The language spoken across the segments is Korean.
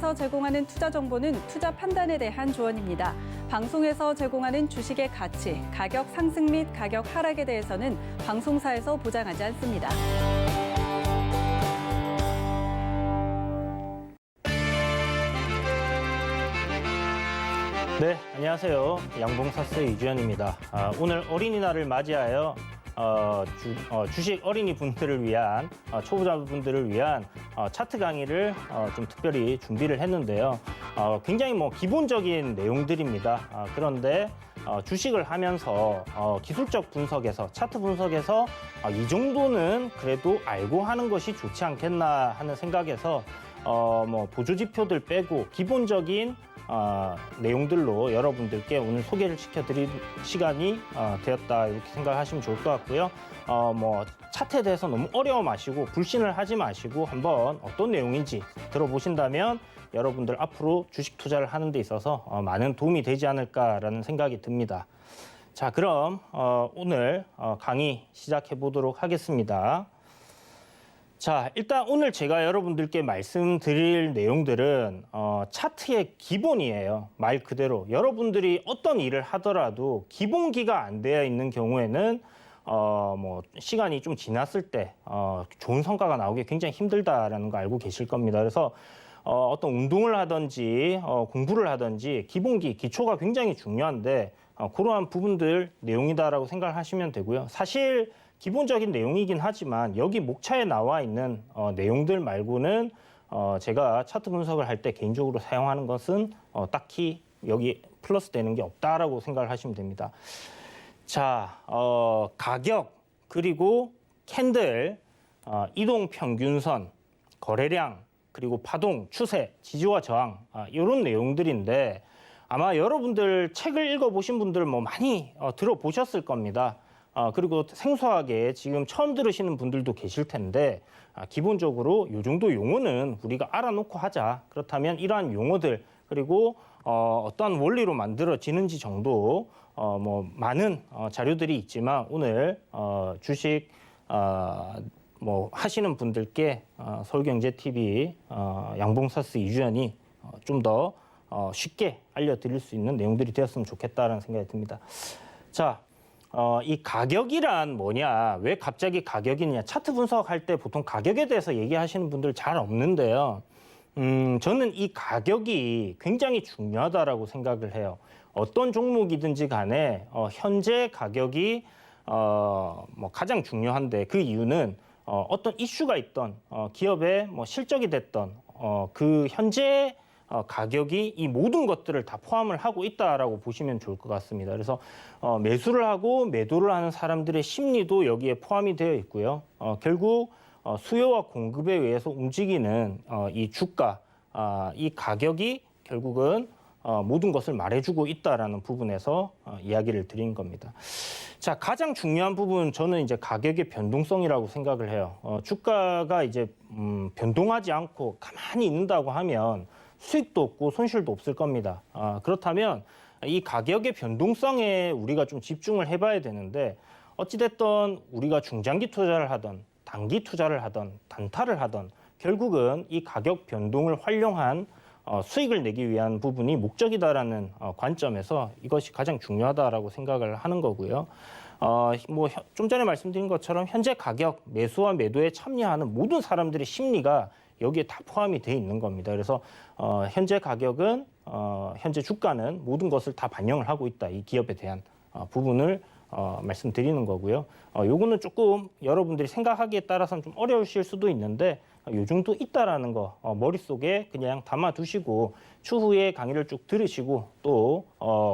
방송에서 제공하는 투자 정보는 투자 판단에 대한 조언입니다. 방송에서 제공하는 주식의 가치, 가격 상승 및 가격 하락에 대해서는 방송사에서 보장하지 않습니다. 네, 안녕하세요. 양봉사스의 이주연입니다. 오늘 어린이날을 맞이하여 주식 어린이 분들을 위한 초보자분들을 위한 차트 강의를 좀 특별히 준비를 했는데요. 굉장히 기본적인 내용들입니다. 그런데 주식을 하면서 기술적 분석에서 차트 분석에서 이 정도는 그래도 알고 하는 것이 좋지 않겠나 하는 생각에서 보조지표들 빼고 기본적인 내용들로 여러분들께 오늘 소개를 시켜드릴 시간이 되었다 이렇게 생각하시면 좋을 것 같고요. 차트에 대해서 너무 어려워 마시고 불신을 하지 마시고 한번 어떤 내용인지 들어보신다면 여러분들 앞으로 주식 투자를 하는 데 있어서 많은 도움이 되지 않을까라는 생각이 듭니다. 자, 그럼 오늘 강의 시작해 보도록 하겠습니다. 자, 일단 오늘 제가 여러분들께 말씀드릴 내용들은 차트의 기본이에요. 말 그대로 여러분들이 어떤 일을 하더라도 기본기가 안 되어 있는 경우에는 시간이 좀 지났을 때 좋은 성과가 나오기 굉장히 힘들다라는 거 알고 계실 겁니다. 그래서 어떤 운동을 하든지 공부를 하든지 기본기, 기초가 굉장히 중요한데 그러한 부분들 내용이다라고 생각하시면 되고요. 사실 기본적인 내용이긴 하지만 여기 목차에 나와 있는 내용들 말고는 제가 차트 분석을 할 때 개인적으로 사용하는 것은 딱히 여기 플러스 되는 게 없다라고 생각을 하시면 됩니다. 자, 가격 그리고 캔들, 이동 평균선, 거래량 그리고 파동, 추세, 지지와 저항 이런 내용들인데 아마 여러분들 책을 읽어보신 분들 많이 들어보셨을 겁니다. 그리고 생소하게 지금 처음 들으시는 분들도 계실 텐데 기본적으로 이 정도 용어는 우리가 알아놓고 하자. 그렇다면 이러한 용어들 그리고 어떠한 원리로 만들어지는지 정도 많은 자료들이 있지만 오늘 주식 하시는 분들께 서울경제TV 양봉사스 이주연이 좀 더 쉽게 알려드릴 수 있는 내용들이 되었으면 좋겠다라는 생각이 듭니다. 자. 이 가격이란 뭐냐, 왜 갑자기 가격이냐, 차트 분석할 때 보통 가격에 대해서 얘기하시는 분들 잘 없는데요. 저는 이 가격이 굉장히 중요하다라고 생각을 해요. 어떤 종목이든지 간에 현재 가격이 가장 중요한데 그 이유는 어떤 이슈가 있던 기업의 실적이 됐던 그 현재 가격이 이 모든 것들을 다 포함을 하고 있다라고 보시면 좋을 것 같습니다. 그래서 매수를 하고 매도를 하는 사람들의 심리도 여기에 포함이 되어 있고요. 결국 수요와 공급에 의해서 움직이는 이 주가, 이 가격이 결국은 모든 것을 말해주고 있다라는 부분에서 이야기를 드린 겁니다. 자, 가장 중요한 부분 저는 이제 가격의 변동성이라고 생각을 해요. 주가가 이제 변동하지 않고 가만히 있는다고 하면 수익도 없고 손실도 없을 겁니다. 그렇다면 이 가격의 변동성에 우리가 좀 집중을 해봐야 되는데 어찌됐든 우리가 중장기 투자를 하던 단기 투자를 하던 단타를 하던 결국은 이 가격 변동을 활용한 수익을 내기 위한 부분이 목적이다라는 관점에서 이것이 가장 중요하다라고 생각을 하는 거고요. 좀 전에 말씀드린 것처럼 현재 가격 매수와 매도에 참여하는 모든 사람들의 심리가 여기에 다 포함이 돼 있는 겁니다. 그래서 현재 가격은 현재 주가는 모든 것을 다 반영을 하고 있다. 이 기업에 대한 부분을 말씀드리는 거고요. 요거는 조금 여러분들이 생각하기에 따라서는 좀 어려우실 수도 있는데 요 정도 있다라는 거 머릿속에 그냥 담아두시고 추후에 강의를 쭉 들으시고 또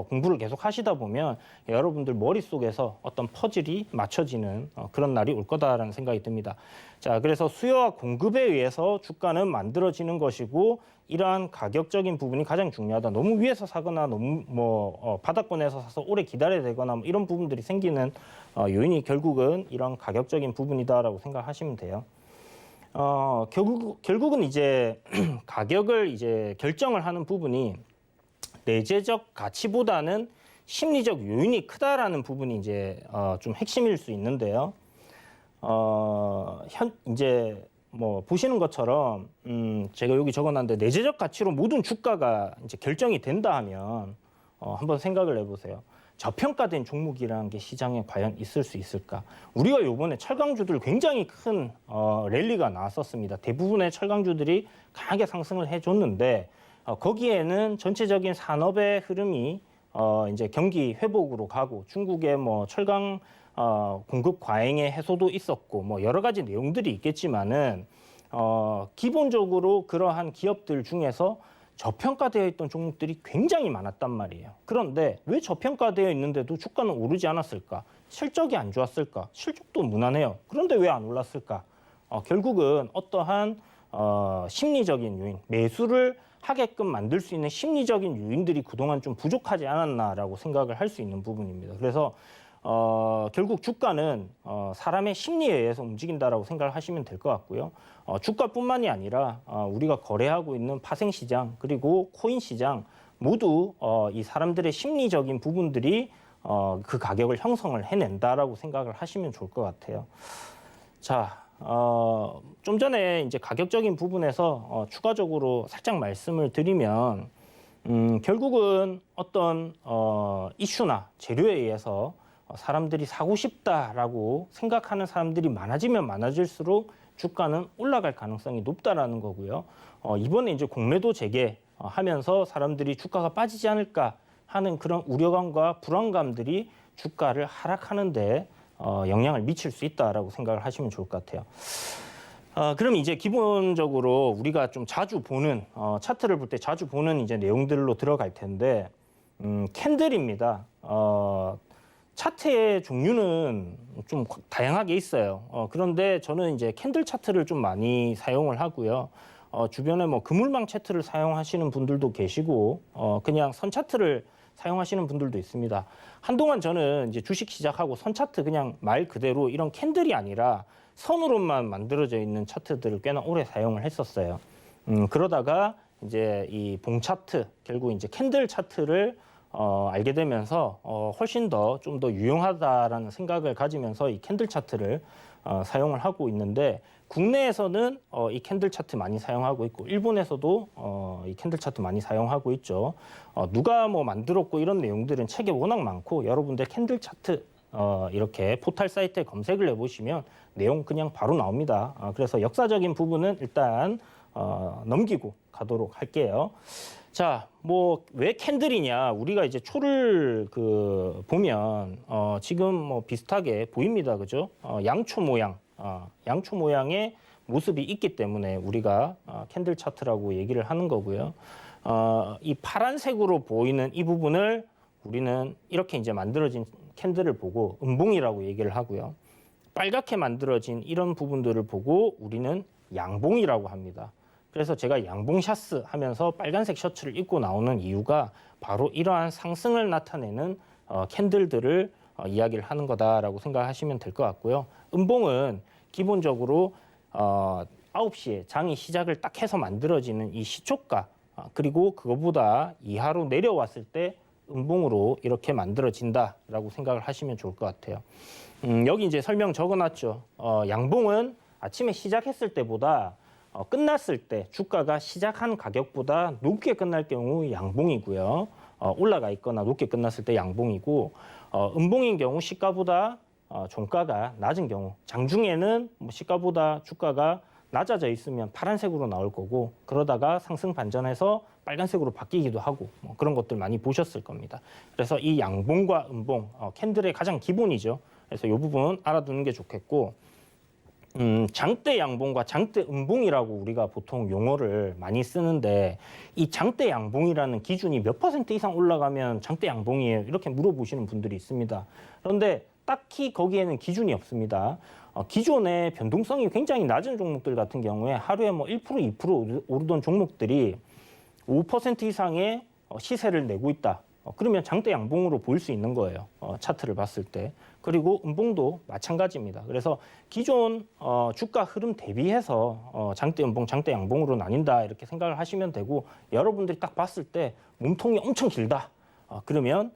공부를 계속 하시다 보면 여러분들 머릿속에서 어떤 퍼즐이 맞춰지는 그런 날이 올 거다라는 생각이 듭니다. 자, 그래서 수요와 공급에 의해서 주가는 만들어지는 것이고 이러한 가격적인 부분이 가장 중요하다. 너무 위에서 사거나 너무 바닥권에서 사서 오래 기다려야 되거나 이런 부분들이 생기는 요인이 결국은 이런 가격적인 부분이다라고 생각하시면 돼요. 결국은 이제 가격을 이제 결정을 하는 부분이 내재적 가치보다는 심리적 요인이 크다라는 부분이 이제 좀 핵심일 수 있는데요. 이제 뭐 보시는 것처럼 제가 여기 적어놨는데 내재적 가치로 모든 주가가 이제 결정이 된다 하면 한번 생각을 해보세요. 저평가된 종목이라는 게 시장에 과연 있을 수 있을까? 우리가 요번에 철강주들 굉장히 큰 랠리가 나왔었습니다. 대부분의 철강주들이 강하게 상승을 해줬는데 거기에는 전체적인 산업의 흐름이 이제 경기 회복으로 가고 중국의 뭐 철강 공급 과잉의 해소도 있었고 뭐 여러 가지 내용들이 있겠지만은 기본적으로 그러한 기업들 중에서 저평가되어 있던 종목들이 굉장히 많았단 말이에요. 그런데 왜 저평가되어 있는데도 주가는 오르지 않았을까? 실적이 안 좋았을까? 실적도 무난해요. 그런데 왜 안 올랐을까? 결국은 어떠한 심리적인 요인, 매수를 하게끔 만들 수 있는 심리적인 요인들이 그동안 좀 부족하지 않았나라고 생각을 할 수 있는 부분입니다. 그래서 결국 주가는 사람의 심리에 의해서 움직인다라고 생각을 하시면 될 것 같고요. 주가뿐만이 아니라 우리가 거래하고 있는 파생시장 그리고 코인 시장 모두 이 사람들의 심리적인 부분들이 그 가격을 형성을 해낸다라고 생각을 하시면 좋을 것 같아요. 자, 좀 전에 이제 가격적인 부분에서 추가적으로 살짝 말씀을 드리면 결국은 어떤 이슈나 재료에 의해서 사람들이 사고 싶다라고 생각하는 사람들이 많아지면 많아질수록 주가는 올라갈 가능성이 높다라는 거고요. 이번에 이제 공매도 재개하면서 사람들이 주가가 빠지지 않을까 하는 그런 우려감과 불안감들이 주가를 하락하는데 영향을 미칠 수 있다라고 생각을 하시면 좋을 것 같아요. 그럼 이제 기본적으로 우리가 좀 자주 보는 차트를 볼 때 자주 보는 이제 내용들로 들어갈 텐데 캔들입니다. 차트의 종류는 좀 다양하게 있어요. 그런데 저는 이제 캔들 차트를 좀 많이 사용을 하고요. 주변에 뭐 그물망 차트를 사용하시는 분들도 계시고, 그냥 선 차트를 사용하시는 분들도 있습니다. 한동안 저는 이제 주식 시작하고 선 차트 그냥 말 그대로 이런 캔들이 아니라 선으로만 만들어져 있는 차트들을 꽤나 오래 사용을 했었어요. 그러다가 이제 이 봉 차트, 결국 이제 캔들 차트를 알게 되면서 훨씬 더 좀 더 유용하다라는 생각을 가지면서 이 캔들 차트를 사용을 하고 있는데 국내에서는 이 캔들 차트 많이 사용하고 있고 일본에서도 이 캔들 차트 많이 사용하고 있죠. 누가 뭐 만들었고 이런 내용들은 책에 워낙 많고 여러분들 캔들 차트 이렇게 포털 사이트에 검색을 해보시면 내용 그냥 바로 나옵니다. 그래서 역사적인 부분은 일단 넘기고 가도록 할게요. 자, 뭐 왜 캔들이냐? 우리가 이제 초를 보면 지금 뭐 비슷하게 보입니다, 그죠? 양초 모양의 모습이 있기 때문에 우리가 캔들 차트라고 얘기를 하는 거고요. 이 파란색으로 보이는 이 부분을 우리는 이렇게 이제 만들어진 캔들을 보고 음봉이라고 얘기를 하고요. 빨갛게 만들어진 이런 부분들을 보고 우리는 양봉이라고 합니다. 그래서 제가 양봉 샤스 하면서 빨간색 셔츠를 입고 나오는 이유가 바로 이러한 상승을 나타내는 캔들들을 이야기를 하는 거다라고 생각하시면 될 것 같고요. 음봉은 기본적으로 9시에 장이 시작을 딱 해서 만들어지는 이 시초가 그리고 그거보다 이하로 내려왔을 때 음봉으로 이렇게 만들어진다라고 생각을 하시면 좋을 것 같아요. 여기 이제 설명 적어놨죠. 양봉은 아침에 시작했을 때보다 끝났을 때 주가가 시작한 가격보다 높게 끝날 경우 양봉이고요. 올라가 있거나 높게 끝났을 때 양봉이고 음봉인 경우 시가보다 종가가 낮은 경우 장중에는 뭐 시가보다 주가가 낮아져 있으면 파란색으로 나올 거고 그러다가 상승 반전해서 빨간색으로 바뀌기도 하고 뭐 그런 것들 많이 보셨을 겁니다. 그래서 이 양봉과 음봉 캔들의 가장 기본이죠. 그래서 이 부분 알아두는 게 좋겠고 장대 양봉과 장대 음봉이라고 우리가 보통 용어를 많이 쓰는데 이 장대 양봉이라는 기준이 몇 % 이상 올라가면 장대 양봉이에요 이렇게 물어보시는 분들이 있습니다. 그런데 딱히 거기에는 기준이 없습니다. 기존의 변동성이 굉장히 낮은 종목들 같은 경우에 하루에 뭐 1%, 2% 오르던 종목들이 5% 이상의 시세를 내고 있다. 그러면 장대 양봉으로 보일 수 있는 거예요. 차트를 봤을 때. 그리고 음봉도 마찬가지입니다. 그래서 기존 주가 흐름 대비해서 장대 음봉, 장대 양봉으로 나뉜다 이렇게 생각을 하시면 되고 여러분들이 딱 봤을 때 몸통이 엄청 길다. 그러면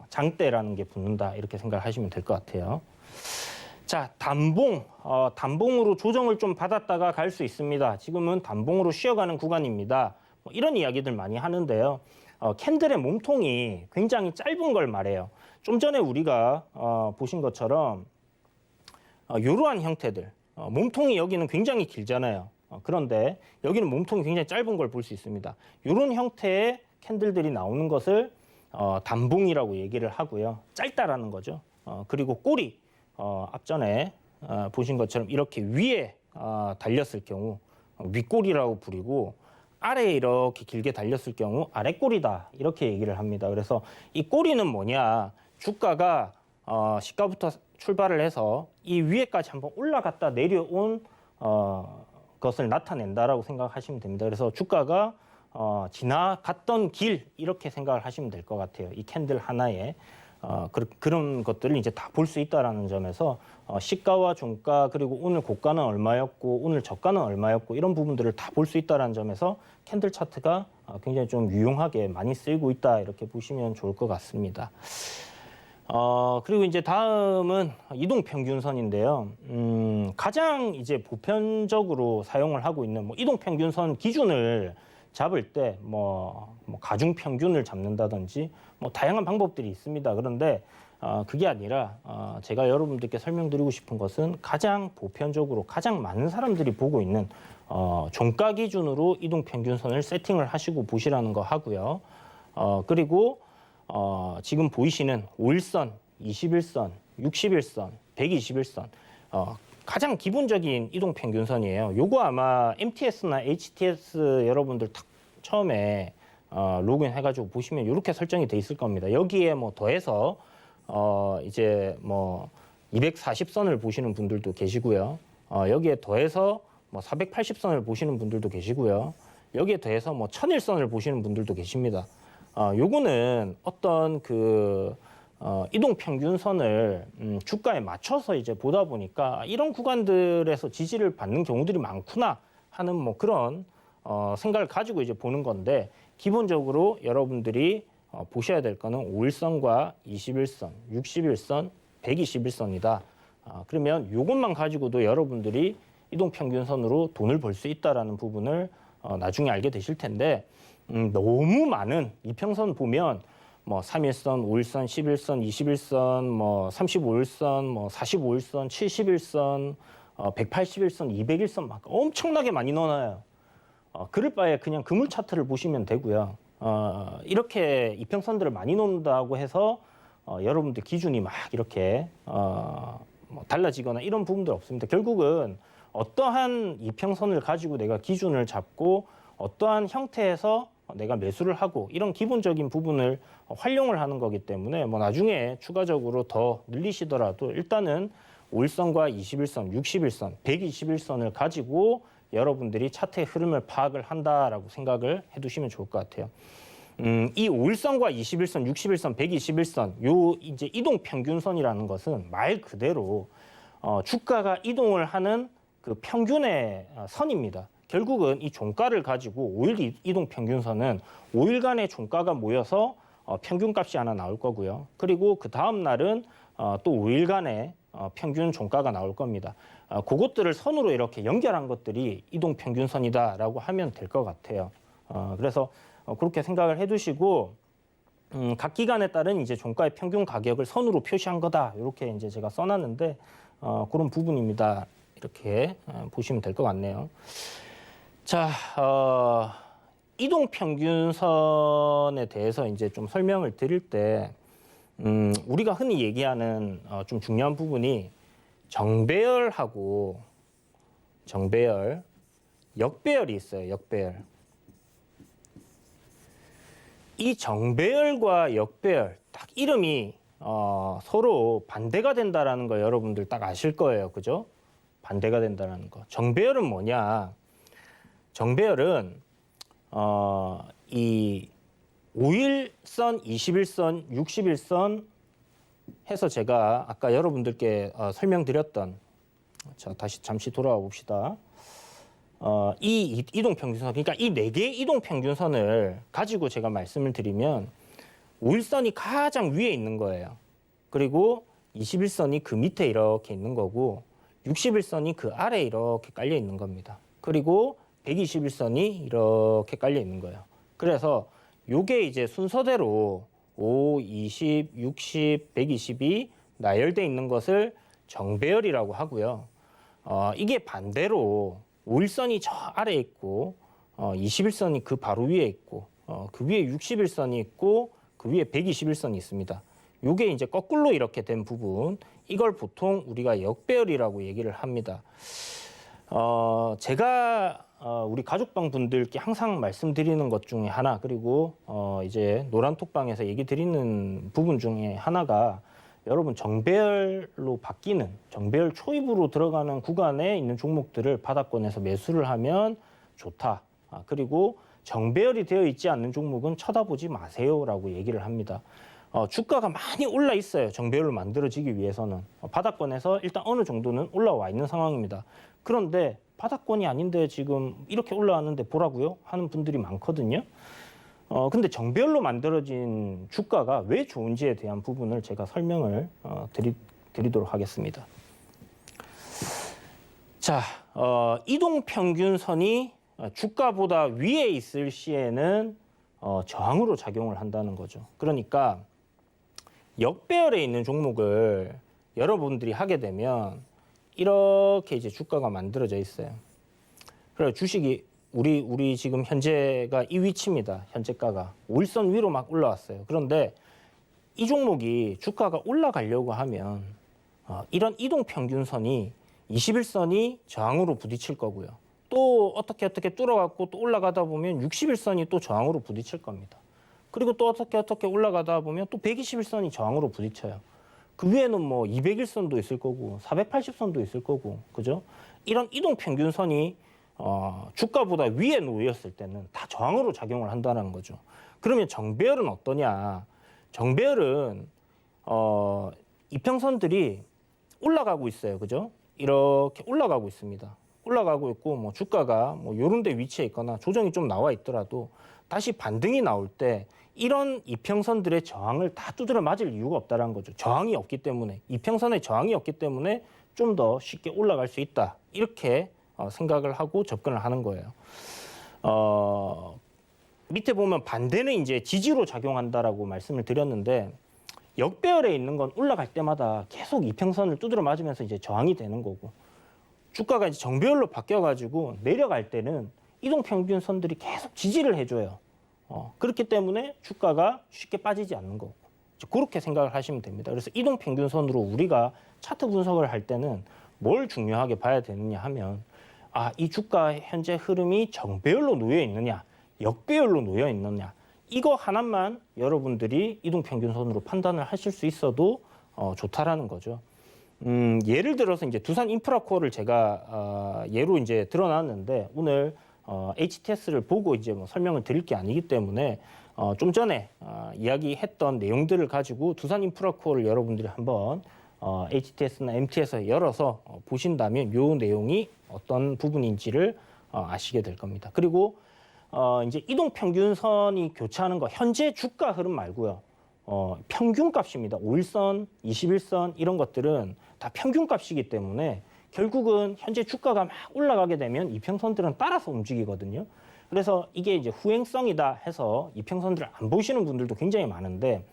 장대라는 게 붙는다 이렇게 생각을 하시면 될 것 같아요. 자, 단봉으로 조정을 좀 받았다가 갈 수 있습니다. 지금은 단봉으로 쉬어가는 구간입니다. 뭐 이런 이야기들 많이 하는데요. 캔들의 몸통이 굉장히 짧은 걸 말해요. 좀 전에 우리가 보신 것처럼 이러한 형태들, 몸통이 여기는 굉장히 길잖아요. 그런데 여기는 몸통이 굉장히 짧은 걸 볼 수 있습니다. 이런 형태의 캔들들이 나오는 것을 단봉이라고 얘기를 하고요. 짧다라는 거죠. 그리고 꼬리, 앞전에 보신 것처럼 이렇게 위에 달렸을 경우 윗꼬리라고 부르고 아래에 이렇게 길게 달렸을 경우 아랫꼬리다 이렇게 얘기를 합니다. 그래서 이 꼬리는 뭐냐? 주가가 시가부터 출발을 해서 이 위에까지 한번 올라갔다 내려온 것을 나타낸다라고 생각하시면 됩니다. 그래서 주가가 지나갔던 길 이렇게 생각을 하시면 될 것 같아요. 이 캔들 하나에 그런 것들을 이제 다 볼 수 있다라는 점에서 시가와 종가 그리고 오늘 고가는 얼마였고 오늘 저가는 얼마였고 이런 부분들을 다 볼 수 있다라는 점에서 캔들 차트가 굉장히 좀 유용하게 많이 쓰이고 있다 이렇게 보시면 좋을 것 같습니다. 그리고 이제 다음은 이동평균선인데요. 가장 이제 보편적으로 사용을 하고 있는 이동평균선 기준을 잡을 때 가중평균을 잡는다든지 다양한 방법들이 있습니다. 그런데 그게 아니라 제가 여러분들께 설명드리고 싶은 것은 가장 보편적으로 가장 많은 사람들이 보고 있는 종가 기준으로 이동평균선을 세팅을 하시고 보시라는 거 하고요. 그리고 지금 보이시는 5일선, 21선, 61선, 121선 가장 기본적인 이동평균선이에요. 요거 아마 MTS나 HTS 여러분들 딱 처음에 로그인 해가지고 보시면 이렇게 설정이 돼 있을 겁니다. 여기에 더해서 이제 240선을 보시는 분들도 계시고요. 여기에 더해서 480선을 보시는 분들도 계시고요. 여기에 더해서 1001선을 보시는 분들도 계십니다. 요거는 어떤 이동평균선을 주가에 맞춰서 이제 보다 보니까 이런 구간들에서 지지를 받는 경우들이 많구나 하는 그런 생각을 가지고 이제 보는 건데 기본적으로 여러분들이 보셔야 될 거는 5일선과 21선, 61선, 121선이다. 그러면 이것만 가지고도 여러분들이 이동평균선으로 돈을 벌 수 있다라는 부분을 나중에 알게 되실 텐데 너무 많은 이평선 보면 3일선, 5일선, 11선, 21선, 35일선, 45일선, 71선, 181선, 200일선 막 엄청나게 많이 넣어놔요. 그럴 바에 그냥 그물 차트를 보시면 되고요. 이렇게 이평선들을 많이 놓는다고 해서 여러분들 기준이 막 이렇게 달라지거나 이런 부분들 없습니다. 결국은 어떠한 이평선을 가지고 내가 기준을 잡고 어떠한 형태에서 내가 매수를 하고 이런 기본적인 부분을 활용을 하는 거기 때문에 나중에 추가적으로 더 늘리시더라도 일단은 5일선과 21선, 61선, 121선을 가지고 여러분들이 차트의 흐름을 파악을 한다라고 생각을 해두시면 좋을 것 같아요. 이 5일선과 21선, 61선, 121선 요 이제 이동 평균선이라는 것은 말 그대로 주가가 이동을 하는 그 평균의 선입니다. 결국은 이 종가를 가지고 5일 이동 평균선은 5일간의 종가가 모여서 평균값이 하나 나올 거고요. 그리고 그 다음 날은 또 5일간의 평균 종가가 나올 겁니다. 그것들을 선으로 이렇게 연결한 것들이 이동 평균선이다라고 하면 될 것 같아요. 그래서 그렇게 생각을 해두시고 각 기간에 따른 이제 종가의 평균 가격을 선으로 표시한 거다 이렇게 이제 제가 써놨는데 그런 부분입니다. 이렇게 보시면 될 것 같네요. 자, 이동 평균선에 대해서 이제 좀 설명을 드릴 때 우리가 흔히 얘기하는 좀 중요한 부분이 정배열하고 정배열, 역배열이 있어요. 역배열. 이 정배열과 역배열 딱 이름이 서로 반대가 된다라는 거 여러분들 딱 아실 거예요. 그죠? 반대가 된다라는 거. 정배열은 뭐냐? 정배열은 이 5일선, 21선, 61선 해서 제가 아까 여러분들께 설명드렸던 자 다시 잠시 돌아와 봅시다. 이 이동평균선, 그러니까 이 4개의 이동평균선을 가지고 제가 말씀을 드리면 5일선이 가장 위에 있는 거예요. 그리고 21선이 그 밑에 이렇게 있는 거고 61선이 그 아래에 이렇게 깔려 있는 겁니다. 그리고 121선이 이렇게 깔려 있는 거예요. 그래서 요게 이제 순서대로 5, 20, 60, 120이 나열돼 있는 것을 정배열이라고 하고요. 이게 반대로 5일선이 저 아래에 있고 21선이 그 바로 위에 있고 그 위에 61선이 있고 그 위에 121선이 있습니다. 요게 이제 거꾸로 이렇게 된 부분, 이걸 보통 우리가 역배열이라고 얘기를 합니다. 제가 우리 가족방 분들께 항상 말씀드리는 것 중에 하나, 그리고 이제 노란톡방에서 얘기 드리는 부분 중에 하나가 여러분 정배열로 바뀌는, 정배열 초입으로 들어가는 구간에 있는 종목들을 바닥권에서 매수를 하면 좋다. 그리고 정배열이 되어 있지 않는 종목은 쳐다보지 마세요라고 얘기를 합니다. 주가가 많이 올라 있어요. 정배열로 만들어지기 위해서는. 바닥권에서 일단 어느 정도는 올라와 있는 상황입니다. 그런데 바닥권이 아닌데 지금 이렇게 올라왔는데 보라고요? 하는 분들이 많거든요. 근데 정배열로 만들어진 주가가 왜 좋은지에 대한 부분을 제가 설명을 드리도록 하겠습니다. 자, 이동평균선이 주가보다 위에 있을 시에는 저항으로 작용을 한다는 거죠. 그러니까 역배열에 있는 종목을 여러분들이 하게 되면 이렇게 이제 주가가 만들어져 있어요. 그래서 주식이 우리 지금 현재가 이 위치입니다. 현재가가 5일선 위로 막 올라왔어요. 그런데 이 종목이 주가가 올라가려고 하면 이런 이동평균선이 21선이 저항으로 부딪힐 거고요. 또 어떻게 뚫어갖고 또 올라가다 보면 61선이 또 저항으로 부딪힐 겁니다. 그리고 또 어떻게 올라가다 보면 또 121선이 저항으로 부딪혀요. 그 위에는 뭐 201선도 있을 거고 480선도 있을 거고, 그죠? 이런 이동평균선이 주가보다 위에 놓였을 때는 다 저항으로 작용을 한다는 거죠. 그러면 정배열은 어떠냐? 정배열은 이평선들이 올라가고 있어요, 그죠? 이렇게 올라가고 있습니다. 올라가고 있고 뭐 주가가 뭐 요런 데 위치해 있거나 조정이 좀 나와 있더라도 다시 반등이 나올 때 이런 이평선들의 저항을 다 두드려 맞을 이유가 없다는 거죠. 저항이 없기 때문에, 이평선에 저항이 없기 때문에 좀 더 쉽게 올라갈 수 있다. 이렇게 생각을 하고 접근을 하는 거예요. 밑에 보면 반대는 이제 지지로 작용한다라고 말씀을 드렸는데, 역배열에 있는 건 올라갈 때마다 계속 이평선을 두드려 맞으면서 이제 저항이 되는 거고, 주가가 이제 정배열로 바뀌어가지고 내려갈 때는 이동평균선들이 계속 지지를 해줘요. 그렇기 때문에 주가가 쉽게 빠지지 않는 거고, 그렇게 생각을 하시면 됩니다. 그래서 이동평균선으로 우리가 차트 분석을 할 때는 뭘 중요하게 봐야 되느냐 하면, 이 주가 현재 흐름이 정배열로 놓여 있느냐, 역배열로 놓여 있느냐, 이거 하나만 여러분들이 이동평균선으로 판단을 하실 수 있어도 좋다라는 거죠. 예를 들어서 이제 두산인프라코어를 제가 예로 이제 드러놨는데, 오늘 HTS를 보고 이제 뭐 설명을 드릴 게 아니기 때문에 좀 전에 이야기했던 내용들을 가지고 두산인프라코어를 여러분들이 한번 HTS나 MT에서 열어서 보신다면 이 내용이 어떤 부분인지를 아시게 될 겁니다. 그리고 이제 이동평균선이 교차하는 거, 현재 주가 흐름 말고요. 평균값입니다. 5일선, 21선 이런 것들은 다 평균값이기 때문에 결국은 현재 주가가 막 올라가게 되면 이평선들은 따라서 움직이거든요. 그래서 이게 이제 후행성이다 해서 이평선들을 안 보시는 분들도 굉장히 많은데,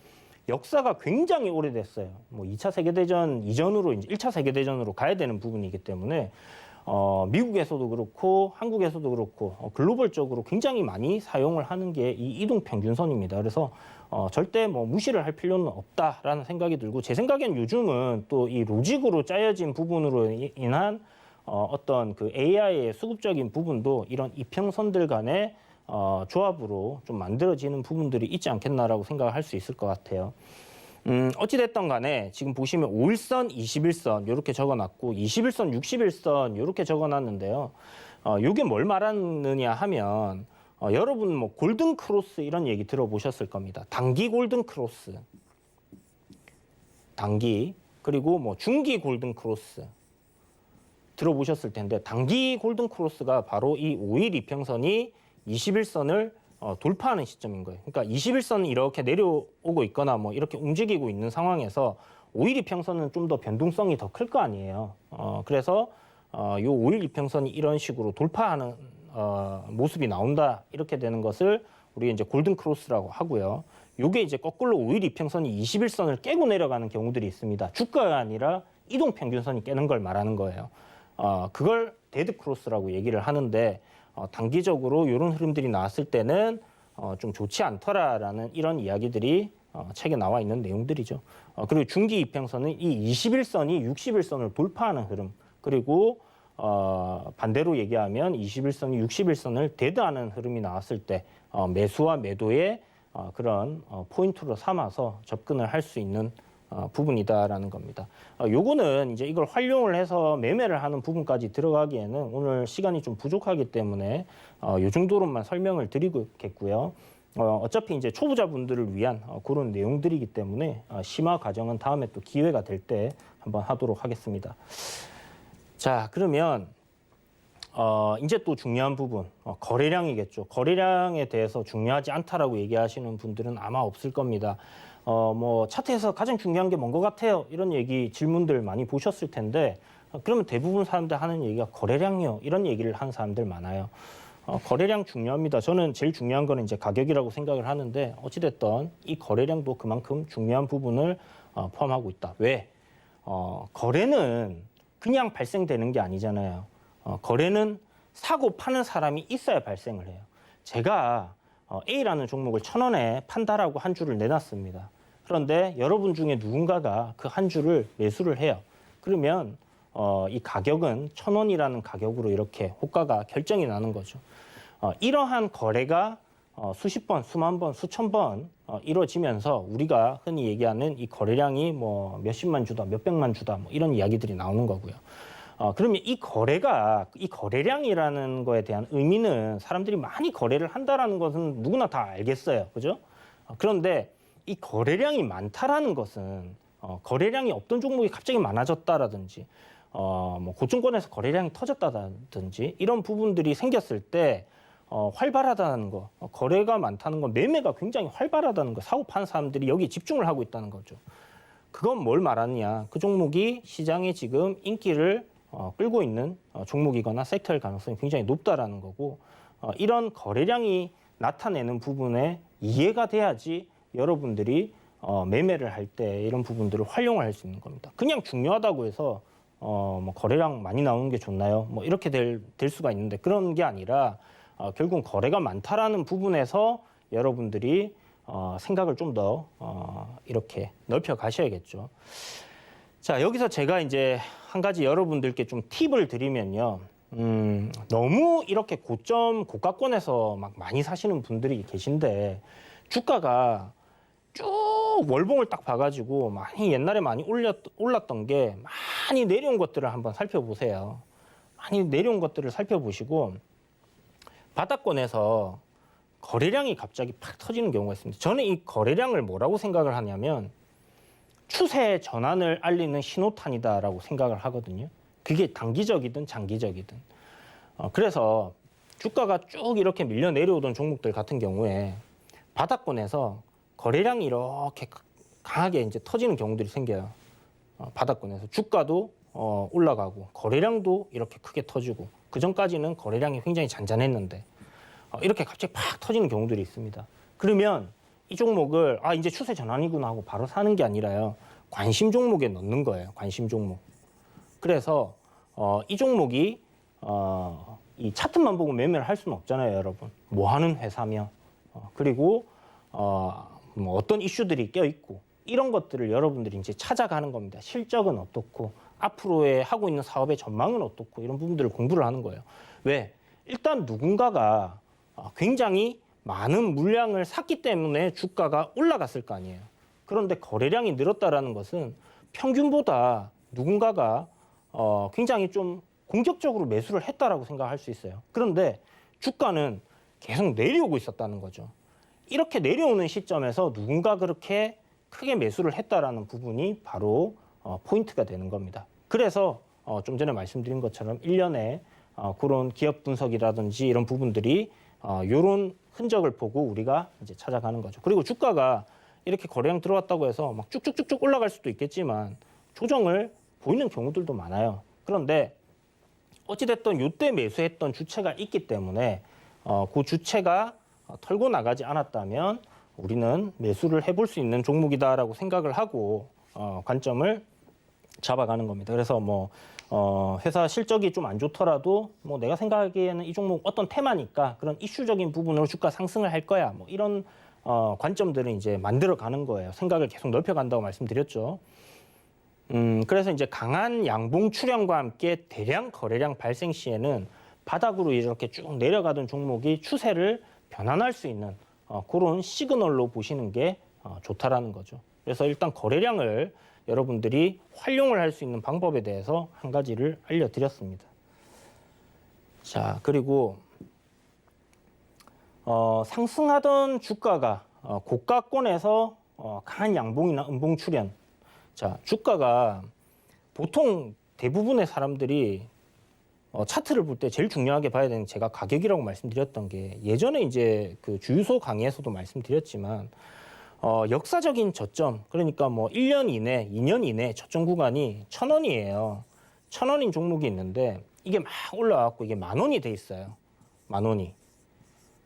역사가 굉장히 오래됐어요. 뭐 2차 세계대전 이전으로 이제 1차 세계대전으로 가야 되는 부분이기 때문에 미국에서도 그렇고 한국에서도 그렇고 글로벌적으로 굉장히 많이 사용을 하는 게 이 이동평균선입니다. 그래서 절대 뭐 무시를 할 필요는 없다라는 생각이 들고, 제 생각엔 요즘은 또 이 로직으로 짜여진 부분으로 인한 어떤 그 AI의 수급적인 부분도 이런 이평선들 간의 조합으로 좀 만들어지는 부분들이 있지 않겠나라고 생각을 할 수 있을 것 같아요. 어찌됐든 간에 지금 보시면 5일선, 21선 이렇게 적어놨고 21선, 61선 이렇게 적어놨는데요. 이게 뭘 말하느냐 하면 여러분 뭐 골든 크로스 이런 얘기 들어보셨을 겁니다. 단기 골든 크로스, 단기, 그리고 뭐 중기 골든 크로스 들어보셨을 텐데, 단기 골든 크로스가 바로 이 5일 이평선이 21선을 돌파하는 시점인 거예요. 그러니까 21선은 이렇게 내려오고 있거나 뭐 이렇게 움직이고 있는 상황에서 5일 이평선은 좀 더 변동성이 더 클 거 아니에요. 그래서 요 5일 이평선이 이런 식으로 돌파하는 모습이 나온다 이렇게 되는 것을 우리 이제 골든 크로스라고 하고요. 요게 이제 거꾸로 5일 이평선이 21선을 깨고 내려가는 경우들이 있습니다. 주가가 아니라 이동 평균선이 깨는 걸 말하는 거예요. 그걸 데드 크로스라고 얘기를 하는데 단기적으로 이런 흐름들이 나왔을 때는 좀 좋지 않더라라는 이런 이야기들이 책에 나와 있는 내용들이죠. 그리고 중기 이평선은 이 21선이 61선을 돌파하는 흐름, 그리고 반대로 얘기하면 21선이 61선을 데드하는 흐름이 나왔을 때 매수와 매도의 그런 포인트로 삼아서 접근을 할 수 있는 부분이다라는 겁니다. 요거는 이제 이걸 활용을 해서 매매를 하는 부분까지 들어가기에는 오늘 시간이 좀 부족하기 때문에 요 정도로만 설명을 드리겠고요. 어차피 이제 초보자분들을 위한 그런 내용들이기 때문에 심화 과정은 다음에 또 기회가 될 때 한번 하도록 하겠습니다. 자, 그러면 이제 또 중요한 부분, 거래량이겠죠. 거래량에 대해서 중요하지 않다라고 얘기하시는 분들은 아마 없을 겁니다. 뭐 차트에서 가장 중요한 게 뭔 것 같아요? 이런 얘기 질문들 많이 보셨을 텐데 그러면 대부분 사람들 하는 얘기가 거래량이요. 이런 얘기를 하는 사람들 많아요. 거래량 중요합니다. 저는 제일 중요한 거는 이제 가격이라고 생각을 하는데 어찌됐든 이 거래량도 그만큼 중요한 부분을 포함하고 있다. 왜? 거래는 그냥 발생되는 게 아니잖아요. 거래는 사고 파는 사람이 있어야 발생을 해요. 제가 A라는 종목을 1,000원에 판다라고 한 주를 내놨습니다. 그런데 여러분 중에 누군가가 그 한 주를 매수를 해요. 그러면 이 가격은 1,000원이라는 가격으로 이렇게 호가가 결정이 나는 거죠. 이러한 거래가 수십 번, 수만 번, 수천 번 이루어지면서 우리가 흔히 얘기하는 이 거래량이 뭐 몇십만 주다, 몇백만 주다 뭐 이런 이야기들이 나오는 거고요. 그러면 이 거래량이라는 거에 대한 의미는 사람들이 많이 거래를 한다라는 것은 누구나 다 알겠어요. 그죠? 그런데 이 거래량이 많다라는 것은 거래량이 없던 종목이 갑자기 많아졌다라든지 뭐 고점권에서 거래량이 터졌다든지 이런 부분들이 생겼을 때 활발하다는 거, 거래가 많다는 건 매매가 굉장히 활발하다는 거, 사고 파는 사람들이 여기에 집중을 하고 있다는 거죠. 그건 뭘 말하느냐? 그 종목이 시장에 지금 인기를 끌고 있는 종목이거나 섹터일 가능성이 굉장히 높다라는 거고 이런 거래량이 나타내는 부분에 이해가 돼야지 여러분들이 매매를 할 때 이런 부분들을 활용을 할 수 있는 겁니다. 그냥 중요하다고 해서 뭐 거래량 많이 나오는 게 좋나요? 뭐 이렇게 될 수가 있는데 그런 게 아니라 결국 거래가 많다라는 부분에서 여러분들이 생각을 좀 더 이렇게 넓혀 가셔야겠죠. 자, 여기서 제가 이제 한 가지 여러분들께 좀 팁을 드리면요. 너무 이렇게 고가권에서 막 많이 사시는 분들이 계신데 주가가 쭉 월봉을 딱 봐가지고 옛날에 많이 올랐던 게 많이 내려온 것들을 한번 살펴보세요. 많이 내려온 것들을 살펴보시고 바닥권에서 거래량이 갑자기 팍 터지는 경우가 있습니다. 저는 이 거래량을 뭐라고 생각을 하냐면 추세 전환을 알리는 신호탄이다라고 생각을 하거든요. 그게 단기적이든 장기적이든. 그래서 주가가 쭉 이렇게 밀려 내려오던 종목들 같은 경우에 바닥권에서 거래량이 이렇게 강하게 이제 터지는 경우들이 생겨요. 바닥권에서 주가도 올라가고 거래량도 이렇게 크게 터지고 그 전까지는 거래량이 굉장히 잔잔했는데 이렇게 갑자기 팍 터지는 경우들이 있습니다. 그러면 이 종목을 이제 추세 전환이구나 하고 바로 사는 게 아니라요. 관심 종목에 넣는 거예요. 관심 종목. 그래서 이 종목이 이 차트만 보고 매매를 할 수는 없잖아요, 여러분. 뭐 하는 회사며 그리고 뭐 어떤 이슈들이 껴 있고 이런 것들을 여러분들이 이제 찾아가는 겁니다. 실적은 어떻고 앞으로의 하고 있는 사업의 전망은 어떻고 이런 부분들을 공부를 하는 거예요. 왜? 일단 누군가가 굉장히 많은 물량을 샀기 때문에 주가가 올라갔을 거 아니에요. 그런데 거래량이 늘었다라는 것은 평균보다 누군가가 굉장히 좀 공격적으로 매수를 했다라고 생각할 수 있어요. 그런데 주가는 계속 내려오고 있었다는 거죠. 이렇게 내려오는 시점에서 누군가 그렇게 크게 매수를 했다라는 부분이 바로 포인트가 되는 겁니다. 그래서 좀 전에 말씀드린 것처럼 1년에 그런 기업 분석이라든지 이런 부분들이 이런 흔적을 보고 우리가 이제 찾아가는 거죠. 그리고 주가가 이렇게 거래량 들어왔다고 해서 막 쭉쭉쭉쭉 올라갈 수도 있겠지만 조정을 보이는 경우들도 많아요. 그런데 어찌됐든 이때 매수했던 주체가 있기 때문에 그 주체가 털고 나가지 않았다면 우리는 매수를 해볼 수 있는 종목이다라고 생각을 하고 관점을 잡아가는 겁니다. 그래서 회사 실적이 좀 안 좋더라도 내가 생각하기에는 이 종목 어떤 테마니까 그런 이슈적인 부분으로 주가 상승을 할 거야. 이런 관점들을 이제 만들어가는 거예요. 생각을 계속 넓혀간다고 말씀드렸죠. 그래서 이제 강한 양봉 출현과 함께 대량 거래량 발생 시에는 바닥으로 이렇게 쭉 내려가던 종목이 추세를 변환할 수 있는 그런 시그널로 보시는 게 좋다라는 거죠. 그래서 일단 거래량을 여러분들이 활용을 할 수 있는 방법에 대해서 한 가지를 알려드렸습니다. 자, 그리고 상승하던 주가가 고가권에서 강한 양봉이나 음봉 출현. 자, 주가가 보통 대부분의 사람들이 차트를 볼 때 제일 중요하게 봐야 되는 제가 가격이라고 말씀드렸던 게 예전에 이제 그 주유소 강의에서도 말씀드렸지만 역사적인 저점, 그러니까 1년 이내, 2년 이내 저점 구간이 1,000원이에요. 1,000원인 종목이 있는데 이게 막 올라왔고 이게 10,000원이 돼 있어요. 10,000원이.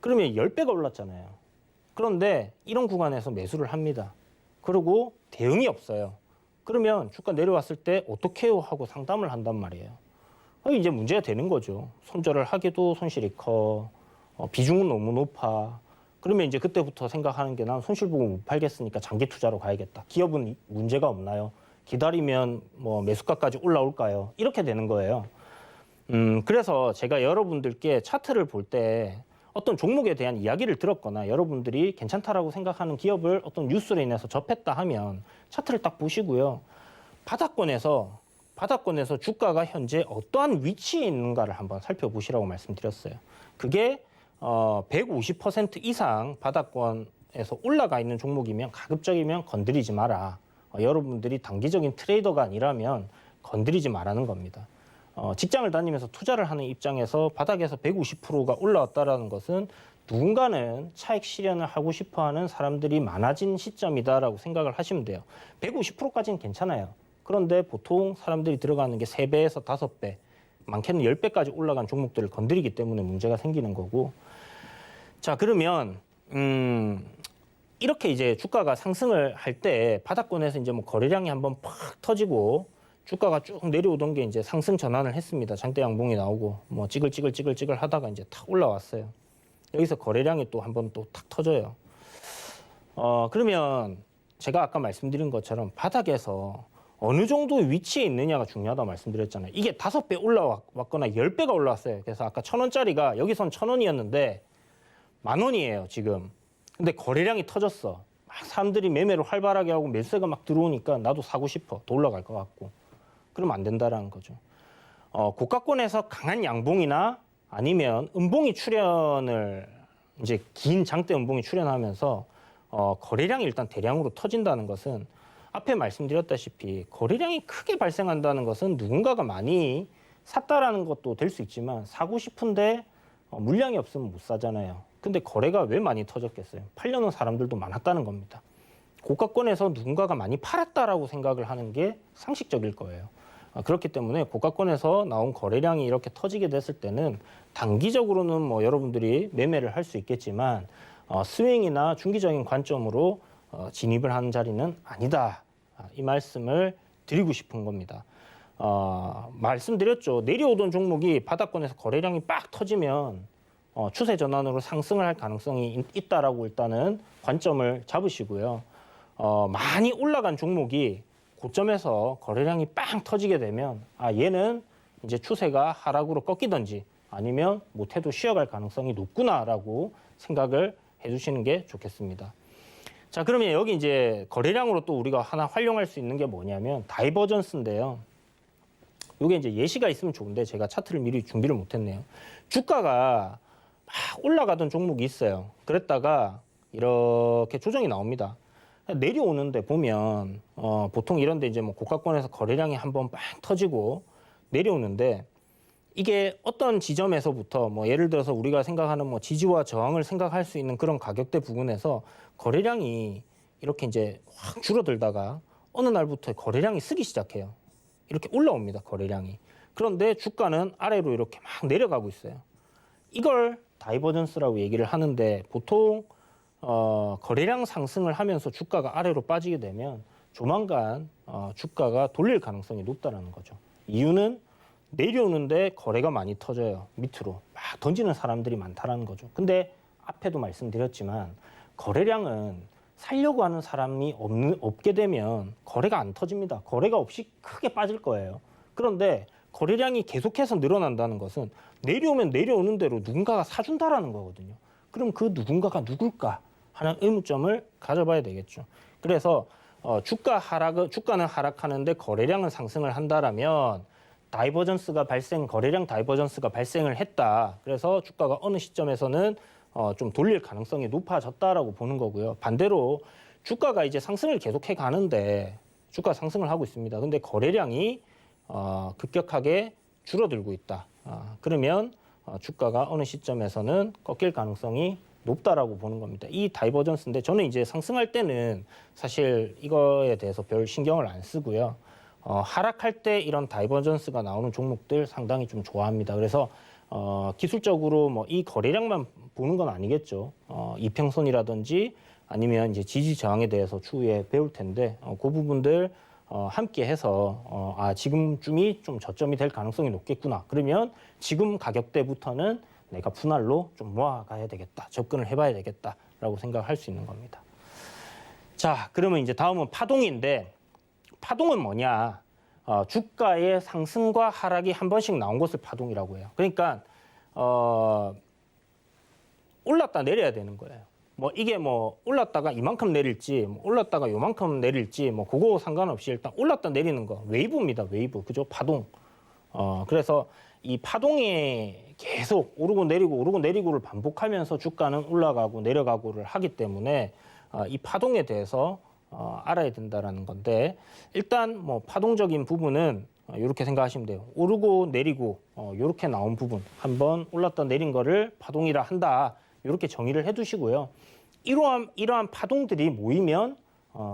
그러면 10배가 올랐잖아요. 그런데 이런 구간에서 매수를 합니다. 그리고 대응이 없어요. 그러면 주가 내려왔을 때 어떻게 해요? 하고 상담을 한단 말이에요. 이제 문제가 되는 거죠. 손절을 하기도 손실이 커. 비중은 너무 높아. 그러면 이제 그때부터 생각하는 게 난 손실 보고 못 팔겠으니까 장기 투자로 가야겠다. 기업은 문제가 없나요? 기다리면 매수가까지 올라올까요? 이렇게 되는 거예요. 그래서 제가 여러분들께 차트를 볼 때 어떤 종목에 대한 이야기를 들었거나 여러분들이 괜찮다라고 생각하는 기업을 어떤 뉴스로 인해서 접했다 하면 차트를 딱 보시고요. 바닥권에서 주가가 현재 어떠한 위치에 있는가를 한번 살펴보시라고 말씀드렸어요. 그게 150% 이상 바닥권에서 올라가 있는 종목이면 가급적이면 건드리지 마라. 여러분들이 단기적인 트레이더가 아니라면 건드리지 말라는 겁니다. 직장을 다니면서 투자를 하는 입장에서 바닥에서 150%가 올라왔다는 것은 누군가는 차익 실현을 하고 싶어하는 사람들이 많아진 시점이다라고 생각을 하시면 돼요. 150%까지는 괜찮아요. 그런데 보통 사람들이 들어가는 게 3배에서 5배, 많게는 10배까지 올라간 종목들을 건드리기 때문에 문제가 생기는 거고. 자, 그러면 이렇게 이제 주가가 상승을 할 때 바닥권에서 이제 거래량이 한번 팍 터지고 주가가 쭉 내려오던 게 이제 상승 전환을 했습니다. 장대 양봉이 나오고 찌글찌글 하다가 이제 탁 올라왔어요. 여기서 거래량이 또 한번 또 탁 터져요. 그러면 제가 아까 말씀드린 것처럼 바닥에서 어느 정도 위치에 있느냐가 중요하다고 말씀드렸잖아요. 이게 5배 올라왔거나 10배가 올라왔어요. 그래서 아까 1,000원짜리가 여기선 1,000원이었는데 10,000원이에요, 지금. 근데 거래량이 터졌어. 막 사람들이 매매를 활발하게 하고 매수세가 막 들어오니까 나도 사고 싶어. 더 올라갈 것 같고. 그러면 안 된다라는 거죠. 고가권에서 강한 양봉이나 아니면 음봉이 출현을 이제 긴 장대 음봉이 출현하면서 거래량이 일단 대량으로 터진다는 것은 앞에 말씀드렸다시피 거래량이 크게 발생한다는 것은 누군가가 많이 샀다라는 것도 될 수 있지만 사고 싶은데 물량이 없으면 못 사잖아요. 근데 거래가 왜 많이 터졌겠어요? 팔려는 사람들도 많았다는 겁니다. 고가권에서 누군가가 많이 팔았다라고 생각을 하는 게 상식적일 거예요. 그렇기 때문에 고가권에서 나온 거래량이 이렇게 터지게 됐을 때는 단기적으로는 여러분들이 매매를 할 수 있겠지만 스윙이나 중기적인 관점으로 진입을 하는 자리는 아니다. 이 말씀을 드리고 싶은 겁니다. 말씀드렸죠. 내려오던 종목이 바닥권에서 거래량이 빡 터지면 추세 전환으로 상승을 할 가능성이 있다라고 일단은 관점을 잡으시고요. 많이 올라간 종목이 고점에서 거래량이 빵 터지게 되면 얘는 이제 추세가 하락으로 꺾이든지 아니면 못해도 쉬어갈 가능성이 높구나라고 생각을 해주시는 게 좋겠습니다. 자, 그러면 여기 이제 거래량으로 또 우리가 하나 활용할 수 있는 게 뭐냐면 다이버전스인데요. 이게 이제 예시가 있으면 좋은데 제가 차트를 미리 준비를 못했네요. 주가가 막 올라가던 종목이 있어요. 그랬다가 이렇게 조정이 나옵니다. 내려오는데 보면 보통 이런데 이제 고가권에서 거래량이 한번 빵 터지고 내려오는데 이게 어떤 지점에서부터 예를 들어서 우리가 생각하는 지지와 저항을 생각할 수 있는 그런 가격대 부근에서 거래량이 이렇게 이제 확 줄어들다가 어느 날부터 거래량이 쓰기 시작해요. 이렇게 올라옵니다. 거래량이. 그런데 주가는 아래로 이렇게 막 내려가고 있어요. 이걸 다이버전스라고 얘기를 하는데 보통 거래량 상승을 하면서 주가가 아래로 빠지게 되면 조만간 주가가 돌릴 가능성이 높다는 거죠. 이유는 내려오는데 거래가 많이 터져요. 밑으로 막 던지는 사람들이 많다라는 거죠. 근데 앞에도 말씀드렸지만 거래량은 살려고 하는 사람이 없게 되면 거래가 안 터집니다. 거래가 없이 크게 빠질 거예요. 그런데 거래량이 계속해서 늘어난다는 것은 내려오면 내려오는 대로 누군가가 사준다라는 거거든요. 그럼 그 누군가가 누굴까 하는 의문점을 가져봐야 되겠죠. 그래서 주가는 하락하는데 거래량은 상승을 한다라면 거래량 다이버전스가 발생을 했다. 그래서 주가가 어느 시점에서는 좀 돌릴 가능성이 높아졌다라고 보는 거고요. 반대로 주가가 이제 상승을 계속해 가는데 주가 상승을 하고 있습니다. 근데 거래량이 급격하게 줄어들고 있다. 그러면 주가가 어느 시점에서는 꺾일 가능성이 높다라고 보는 겁니다. 이 다이버전스인데 저는 이제 상승할 때는 사실 이거에 대해서 별 신경을 안 쓰고요. 하락할 때 이런 다이버전스가 나오는 종목들 상당히 좀 좋아합니다. 그래서 기술적으로 뭐 이 거래량만 보는 건 아니겠죠. 이평선이라든지 아니면 이제 지지 저항에 대해서 추후에 배울 텐데 그 부분들 함께 해서 지금쯤이 좀 저점이 될 가능성이 높겠구나. 그러면 지금 가격대부터는 내가 분할로 좀 모아가야 되겠다. 접근을 해봐야 되겠다라고 생각할 수 있는 겁니다. 자, 그러면 이제 다음은 파동인데 파동은 뭐냐? 주가의 상승과 하락이 한 번씩 나온 것을 파동이라고 해요. 그러니까 올랐다 내려야 되는 거예요. 뭐 이게 뭐 올랐다가 이만큼 내릴지, 뭐 올랐다가 요만큼 내릴지, 뭐 그거 상관없이 일단 올랐다 내리는 거 웨이브입니다. 웨이브, 그죠? 파동. 그래서 이 파동이 계속 오르고 내리고를 반복하면서 주가는 올라가고 내려가고를 하기 때문에 이 파동에 대해서 알아야 된다라는 건데 일단 뭐 파동적인 부분은 이렇게 생각하시면 돼요. 오르고 내리고 이렇게 나온 부분 한번 올랐다 내린 거를 파동이라 한다. 이렇게 정의를 해두시고요. 이러한 파동들이 모이면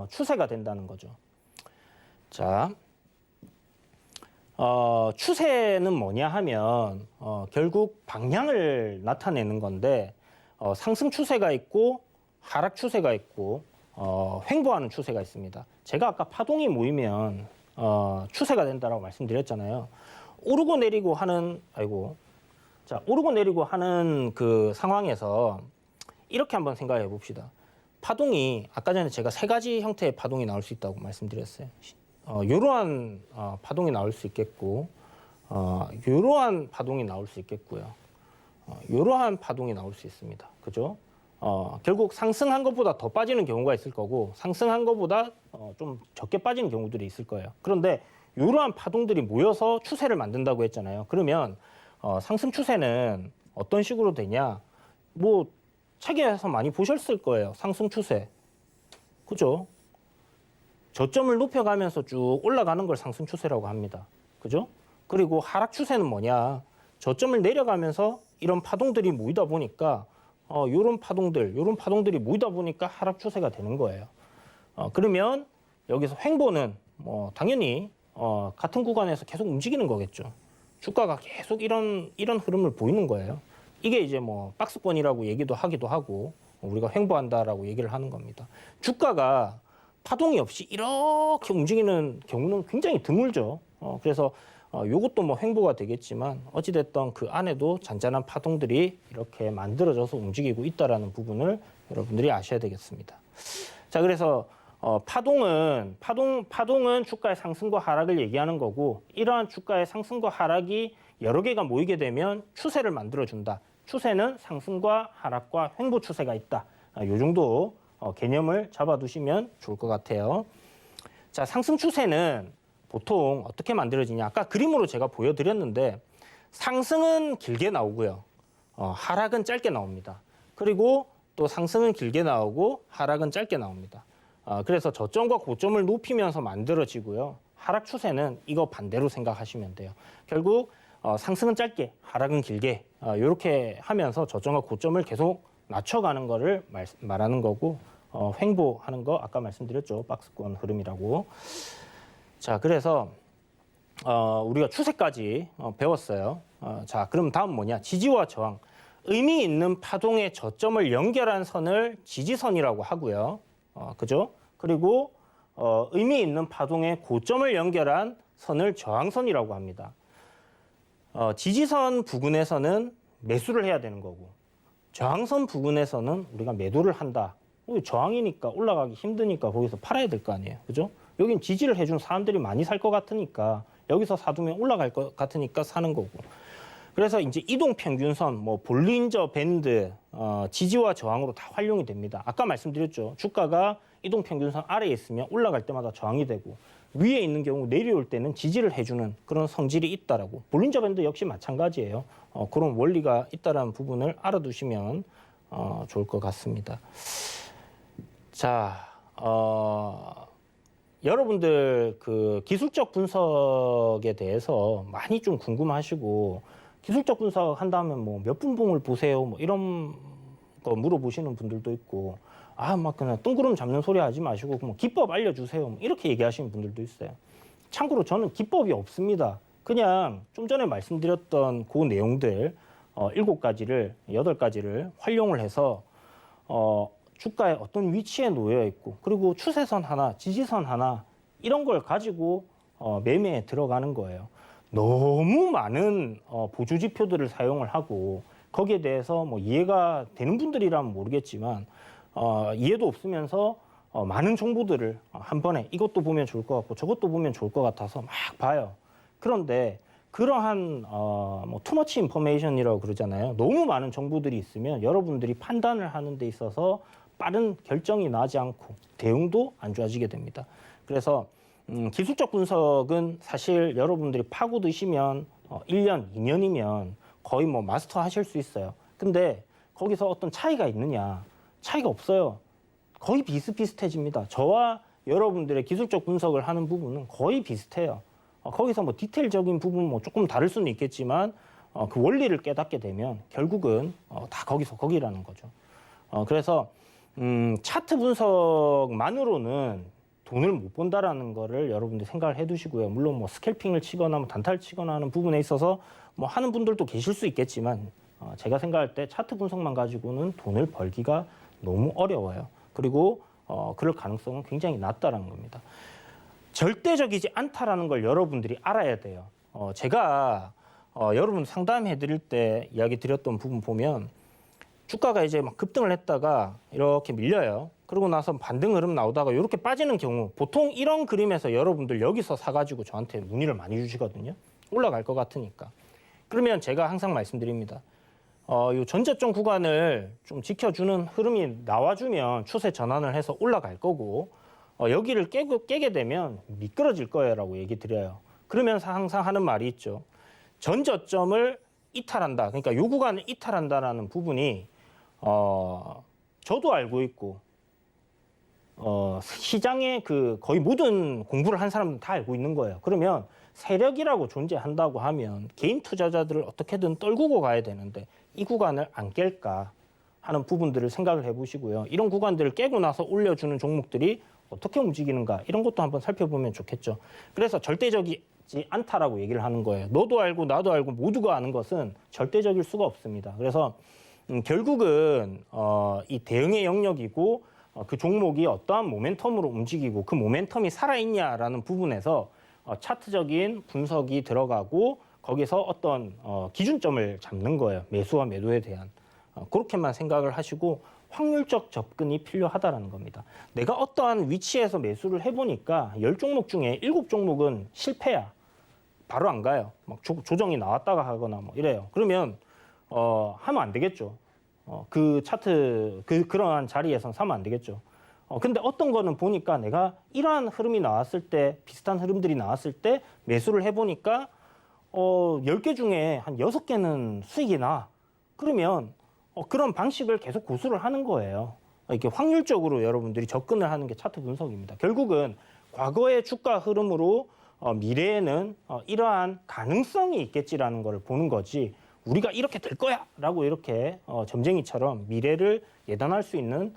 추세가 된다는 거죠. 자, 추세는 뭐냐 하면 결국 방향을 나타내는 건데 상승 추세가 있고 하락 추세가 있고 횡보하는 추세가 있습니다. 제가 아까 파동이 모이면 추세가 된다라고 말씀드렸잖아요. 오르고 내리고 하는 그 상황에서 이렇게 한번 생각해 봅시다. 파동이 아까 전에 제가 세 가지 형태의 파동이 나올 수 있다고 말씀드렸어요. 이러한 파동이 나올 수 있겠고, 이러한 파동이 나올 수 있겠고요. 이러한 파동이 나올 수 있습니다. 그죠? 결국 상승한 것보다 더 빠지는 경우가 있을 거고, 상승한 것보다 좀 적게 빠지는 경우들이 있을 거예요. 그런데 이러한 파동들이 모여서 추세를 만든다고 했잖아요. 그러면 상승 추세는 어떤 식으로 되냐? 뭐 책에서 많이 보셨을 거예요. 상승 추세. 그죠? 저점을 높여가면서 쭉 올라가는 걸 상승 추세라고 합니다. 그죠? 그리고 하락 추세는 뭐냐? 저점을 내려가면서 이런 파동들이 모이다 보니까 요런 파동들이 모이다 보니까 하락 추세가 되는 거예요. 그러면 여기서 횡보는 뭐 당연히 같은 구간에서 계속 움직이는 거겠죠. 주가가 계속 이런 흐름을 보이는 거예요. 이게 이제 뭐 박스권이라고 얘기도 하기도 하고 우리가 횡보한다라고 얘기를 하는 겁니다. 주가가 파동이 없이 이렇게 움직이는 경우는 굉장히 드물죠. 그래서 요것도 뭐 횡보가 되겠지만 어찌됐든 그 안에도 잔잔한 파동들이 이렇게 만들어져서 움직이고 있다라는 부분을 여러분들이 아셔야 되겠습니다. 자, 그래서 파동은 주가의 상승과 하락을 얘기하는 거고 이러한 주가의 상승과 하락이 여러 개가 모이게 되면 추세를 만들어준다. 추세는 상승과 하락과 횡보 추세가 있다. 요 정도 개념을 잡아두시면 좋을 것 같아요. 자, 상승 추세는 보통 어떻게 만들어지냐. 아까 그림으로 제가 보여드렸는데 상승은 길게 나오고요. 하락은 짧게 나옵니다. 그리고 또 상승은 길게 나오고 하락은 짧게 나옵니다. 그래서 저점과 고점을 높이면서 만들어지고요. 하락 추세는 이거 반대로 생각하시면 돼요. 결국 상승은 짧게, 하락은 길게 이렇게 하면서 저점과 고점을 계속 낮춰가는 거를 말하는 거고 횡보하는 거 아까 말씀드렸죠. 박스권 흐름이라고. 자, 그래서 우리가 추세까지 배웠어요. 자, 그럼 다음 뭐냐? 지지와 저항. 의미 있는 파동의 저점을 연결한 선을 지지선이라고 하고요. 그죠? 그리고 의미 있는 파동의 고점을 연결한 선을 저항선이라고 합니다. 지지선 부근에서는 매수를 해야 되는 거고 저항선 부근에서는 우리가 매도를 한다. 저항이니까 올라가기 힘드니까 거기서 팔아야 될 거 아니에요. 그죠? 여긴 지지를 해준 사람들이 많이 살 것 같으니까 여기서 사두면 올라갈 것 같으니까 사는 거고. 그래서 이제 이동평균선, 뭐 볼린저 밴드, 지지와 저항으로 다 활용이 됩니다. 아까 말씀드렸죠. 주가가 이동평균선 아래에 있으면 올라갈 때마다 저항이 되고 위에 있는 경우 내려올 때는 지지를 해주는 그런 성질이 있다라고. 볼린저 밴드 역시 마찬가지예요. 그런 원리가 있다라는 부분을 알아두시면 좋을 것 같습니다. 자, 여러분들 그 기술적 분석에 대해서 많이 좀 궁금하시고 기술적 분석 한다면 뭐 몇 분봉을 보세요 뭐 이런 거 물어보시는 분들도 있고 막 그냥 뜬구름 잡는 소리 하지 마시고 뭐 기법 알려주세요 뭐 이렇게 얘기하시는 분들도 있어요. 참고로 저는 기법이 없습니다. 그냥 좀 전에 말씀드렸던 그 내용들 7가지를 8가지를 활용을 해서 주가의 어떤 위치에 놓여 있고 그리고 추세선 하나, 지지선 하나 이런 걸 가지고 매매에 들어가는 거예요. 너무 많은 보조 지표들을 사용을 하고 거기에 대해서 뭐 이해가 되는 분들이라면 모르겠지만 이해도 없으면서 많은 정보들을 한 번에 이것도 보면 좋을 것 같고 저것도 보면 좋을 것 같아서 막 봐요. 그런데 그러한 뭐 투머치 인포메이션이라고 그러잖아요. 너무 많은 정보들이 있으면 여러분들이 판단을 하는 데 있어서 빠른 결정이 나지 않고 대응도 안 좋아지게 됩니다. 그래서 기술적 분석은 사실 여러분들이 파고드시면 1년, 2년이면 거의 뭐 마스터 하실 수 있어요. 근데 거기서 어떤 차이가 있느냐? 차이가 없어요. 거의 비슷비슷해집니다. 저와 여러분들의 기술적 분석을 하는 부분은 거의 비슷해요. 거기서 뭐 디테일적인 부분 뭐 조금 다를 수는 있겠지만 그 원리를 깨닫게 되면 결국은 다 거기서 거기라는 거죠. 그래서 차트 분석만으로는 돈을 못 번다라는 거를 여러분들 생각을 해두시고요. 물론 뭐 스캘핑을 치거나 뭐 단타를 치거나 하는 부분에 있어서 뭐 하는 분들도 계실 수 있겠지만 제가 생각할 때 차트 분석만 가지고는 돈을 벌기가 너무 어려워요. 그리고 그럴 가능성은 굉장히 낮다라는 겁니다. 절대적이지 않다라는 걸 여러분들이 알아야 돼요. 제가 여러분 상담해 드릴 때 이야기 드렸던 부분 보면 주가가 이제 막 급등을 했다가 이렇게 밀려요. 그러고 나서 반등 흐름 나오다가 이렇게 빠지는 경우 보통 이런 그림에서 여러분들 여기서 사가지고 저한테 문의를 많이 주시거든요. 올라갈 것 같으니까. 그러면 제가 항상 말씀드립니다. 이 전저점 구간을 좀 지켜주는 흐름이 나와주면 추세 전환을 해서 올라갈 거고 여기를 깨게 되면 미끄러질 거예요라고 얘기 드려요. 그러면서 항상 하는 말이 있죠. 전저점을 이탈한다. 그러니까 요 구간을 이탈한다라는 부분이 저도 알고 있고 시장의 그 거의 모든 공부를 한 사람은 다 알고 있는 거예요. 그러면 세력이라고 존재한다고 하면 개인 투자자들을 어떻게든 떨구고 가야 되는데 이 구간을 안 깰까 하는 부분들을 생각을 해보시고요. 이런 구간들을 깨고 나서 올려주는 종목들이 어떻게 움직이는가 이런 것도 한번 살펴보면 좋겠죠. 그래서 절대적이지 않다라고 얘기를 하는 거예요. 너도 알고 나도 알고 모두가 아는 것은 절대적일 수가 없습니다. 그래서 결국은 이 대응의 영역이고 그 종목이 어떠한 모멘텀으로 움직이고 그 모멘텀이 살아있냐라는 부분에서 차트적인 분석이 들어가고 거기서 어떤 기준점을 잡는 거예요. 매수와 매도에 대한. 그렇게만 생각을 하시고 확률적 접근이 필요하다는 겁니다. 내가 어떠한 위치에서 매수를 해보니까 10종목 중에 7종목은 실패야. 바로 안 가요. 막 조정이 나왔다가 하거나 뭐 이래요. 그러면 하면 안 되겠죠. 그 차트 그러한 자리에선 사면 안 되겠죠. 근데 어떤 거는 보니까 내가 이러한 흐름이 나왔을 때 비슷한 흐름들이 나왔을 때 매수를 해보니까 10개 중에 한 6개는 수익이 나. 그러면 그런 방식을 계속 고수를 하는 거예요. 이렇게 확률적으로 여러분들이 접근을 하는 게 차트 분석입니다. 결국은 과거의 주가 흐름으로 미래에는 이러한 가능성이 있겠지라는 걸 보는 거지 우리가 이렇게 될 거야 라고 이렇게 점쟁이처럼 미래를 예단할 수 있는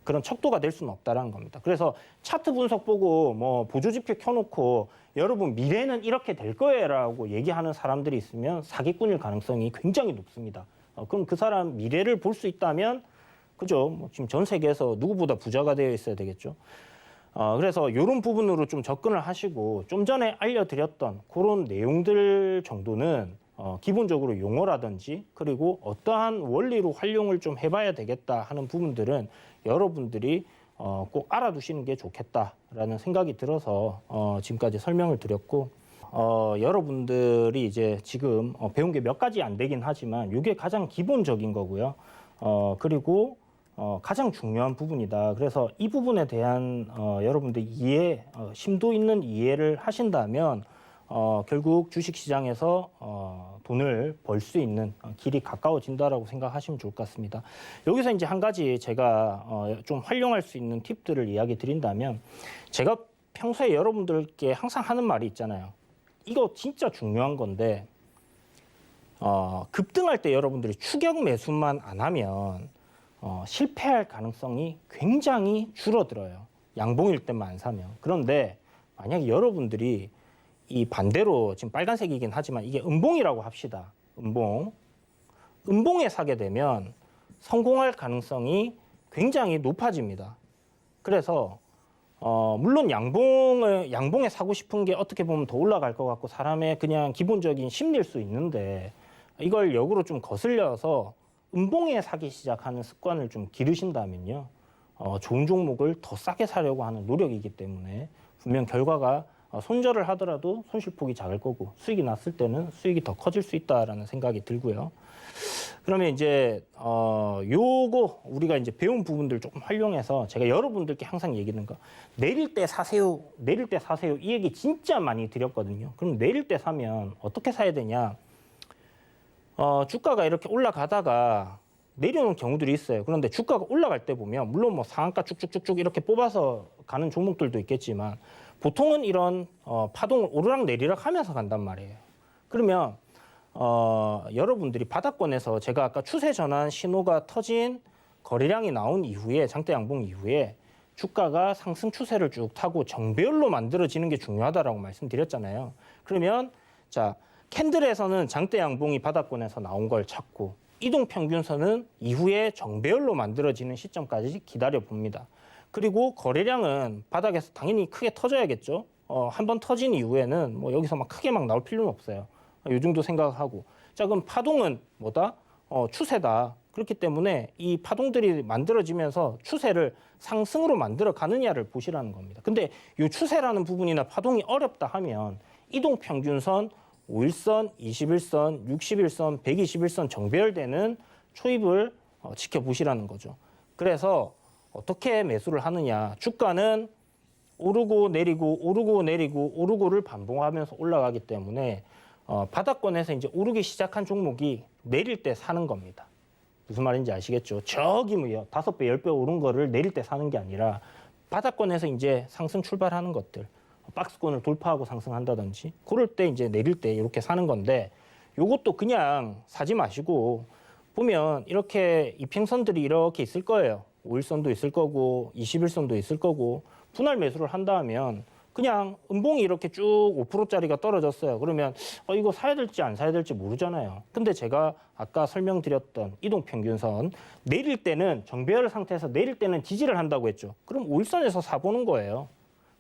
그런 척도가 될 수는 없다라는 겁니다. 그래서 차트 분석 보고 뭐 보조지표 켜놓고 여러분 미래는 이렇게 될 거예요라고 얘기하는 사람들이 있으면 사기꾼일 가능성이 굉장히 높습니다. 그럼 그 사람 미래를 볼 수 있다면 그죠? 뭐 지금 전 세계에서 누구보다 부자가 되어 있어야 되겠죠. 그래서 이런 부분으로 좀 접근을 하시고 좀 전에 알려드렸던 그런 내용들 정도는 기본적으로 용어라든지 그리고 어떠한 원리로 활용을 좀 해봐야 되겠다 하는 부분들은 여러분들이 꼭 알아두시는 게 좋겠다라는 생각이 들어서 지금까지 설명을 드렸고 여러분들이 이제 지금 배운 게 몇 가지 안 되긴 하지만 이게 가장 기본적인 거고요. 그리고 가장 중요한 부분이다. 그래서 이 부분에 대한 여러분들 이해, 심도 있는 이해를 하신다면 결국 주식시장에서 돈을 벌 수 있는 길이 가까워진다라고 생각하시면 좋을 것 같습니다. 여기서 이제 한 가지 제가 좀 활용할 수 있는 팁들을 이야기 드린다면 제가 평소에 여러분들께 항상 하는 말이 있잖아요. 이거 진짜 중요한 건데 급등할 때 여러분들이 추격 매수만 안 하면 실패할 가능성이 굉장히 줄어들어요. 양봉일 때만 안 사면. 그런데 만약에 여러분들이 이 반대로 지금 빨간색이긴 하지만 이게 음봉이라고 합시다. 음봉에 사게 되면 성공할 가능성이 굉장히 높아집니다. 그래서 물론 양봉에 사고 싶은 게 어떻게 보면 더 올라갈 것 같고 사람의 그냥 기본적인 심리일 수 있는데 이걸 역으로 좀 거슬려서 음봉에 사기 시작하는 습관을 좀 기르신다면요. 좋은 종목을 더 싸게 사려고 하는 노력이기 때문에 분명 결과가 손절을 하더라도 손실폭이 작을 거고 수익이 났을 때는 수익이 더 커질 수 있다라는 생각이 들고요. 그러면 이제 요거 우리가 이제 배운 부분들 조금 활용해서 제가 여러분들께 항상 얘기하는 거 내릴 때 사세요, 내릴 때 사세요 이 얘기 진짜 많이 드렸거든요. 그럼 내릴 때 사면 어떻게 사야 되냐? 주가가 이렇게 올라가다가 내려오는 경우들이 있어요. 그런데 주가가 올라갈 때 보면 물론 뭐 상한가 쭉쭉쭉쭉 이렇게 뽑아서 가는 종목들도 있겠지만 보통은 이런 파동을 오르락 내리락 하면서 간단 말이에요. 그러면 여러분들이 바닥권에서 제가 아까 추세 전환 신호가 터진 거래량이 나온 이후에 장대 양봉 이후에 주가가 상승 추세를 쭉 타고 정배열로 만들어지는 게 중요하다라고 말씀드렸잖아요. 그러면 자 캔들에서는 장대 양봉이 바닥권에서 나온 걸 찾고 이동평균선은 이후에 정배열로 만들어지는 시점까지 기다려 봅니다. 그리고 거래량은 바닥에서 당연히 크게 터져야겠죠. 한번 터진 이후에는 뭐 여기서 막 크게 막 나올 필요는 없어요. 이 정도 생각하고. 자, 그럼 파동은 뭐다? 추세다. 그렇기 때문에 이 파동들이 만들어지면서 추세를 상승으로 만들어 가느냐를 보시라는 겁니다. 근데 이 추세라는 부분이나 파동이 어렵다 하면 이동평균선, 5일선, 21선, 61선, 121선 정배열되는 초입을 지켜보시라는 거죠. 그래서 어떻게 매수를 하느냐. 주가는 오르고 내리고 오르고 내리고 오르고를 반복하면서 올라가기 때문에 바닥권에서 이제 오르기 시작한 종목이 내릴 때 사는 겁니다. 무슨 말인지 아시겠죠? 저기 뭐요 5배, 10배 오른 거를 내릴 때 사는 게 아니라 바닥권에서 이제 상승 출발하는 것들 박스권을 돌파하고 상승한다든지 그럴 때 이제 내릴 때 이렇게 사는 건데 요것도 그냥 사지 마시고 보면 이렇게 이평선들이 이렇게 있을 거예요. 5일선도 있을 거고 21선도 있을 거고 분할 매수를 한다 하면 그냥 음봉이 이렇게 쭉 5%짜리가 떨어졌어요. 그러면 이거 사야 될지 안 사야 될지 모르잖아요. 근데 제가 아까 설명드렸던 이동평균선 내릴 때는 정배열 상태에서 내릴 때는 지지를 한다고 했죠. 그럼 5일선에서 사보는 거예요.